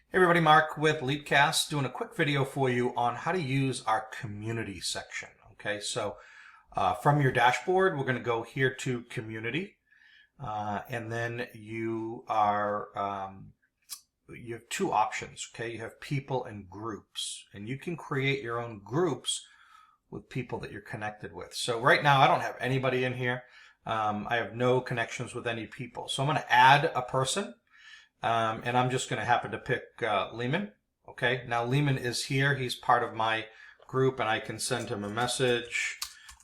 Hey everybody, Mark with LeadKast doing a quick video for you on how to use our community section. Okay, so from your dashboard, we're going to go here to community, and then you have two options. Okay, you have people and groups, and you can create your own groups with people that you're connected with. So right now, I don't have anybody in here. I have no connections with any people. So I'm going to add a person. And I'm just going to happen to pick Lehman. Okay, now Lehman is here. He's part of my group, and I can send him a message.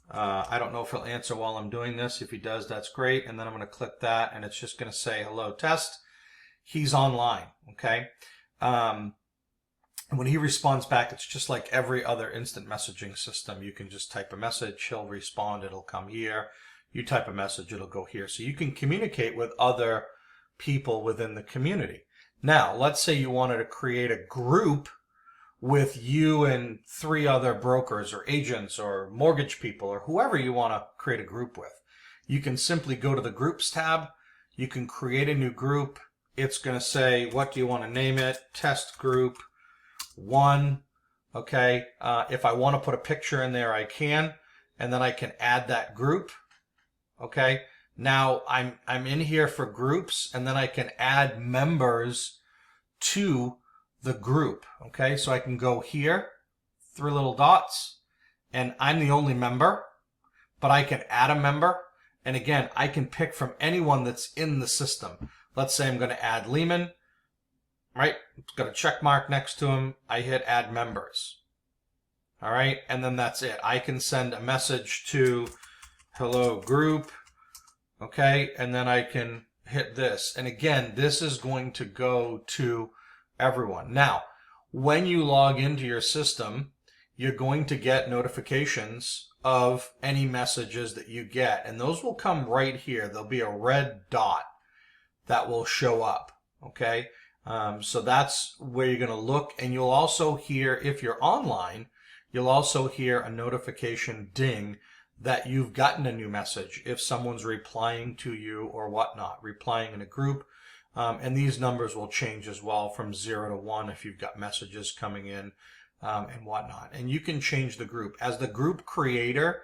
I don't know if he'll answer while I'm doing this. If he does, that's great. And then I'm going to click that, and it's just going to say, hello, test. He's online. Okay. When he responds back, it's just like every other instant messaging system. You can just type a message. He'll respond. It'll come here. You type a message. It'll go here. So you can communicate with other people within the community. Now, let's say you wanted to create a group with you and 3 other brokers or agents or mortgage people or whoever you want to create a group with. You can simply go to the Groups tab. You can create a new group. It's going to say, what do you want to name it? Test Group 1. Okay. If I want to put a picture in there, I can. And then I can add that group. Okay. Now I'm in here for groups, and then I can add members to the group. Okay, so I can go here, 3 little dots, and I'm the only member, but I can add a member. And again, I can pick from anyone that's in the system. Let's say I'm going to add Lehman, right? It's got a check mark next to him. I hit add members. All right, and then that's it. I can send a message to hello group. Okay, and then I can hit this. And again, this is going to go to everyone. Now, when you log into your system, you're going to get notifications of any messages that you get. And those will come right here. There'll be a red dot that will show up. Okay, so that's where you're going to look. And you'll also hear, if you're online, you'll also hear a notification ding that you've gotten a new message if someone's replying to you or whatnot, replying in a group. And these numbers will change as well from 0 to 1 if you've got messages coming in and whatnot. And you can change the group. As the group creator,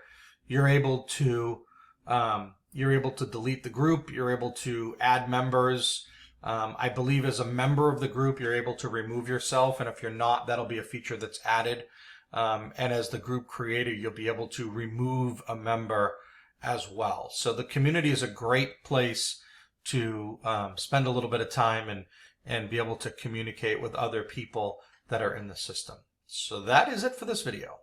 you're able to delete the group. You're able to add members. I believe as a member of the group, you're able to remove yourself. And if you're not, that'll be a feature that's added. And as the group creator, you'll be able to remove a member as well. So the community is a great place to spend a little bit of time and be able to communicate with other people that are in the system. So that is it for this video.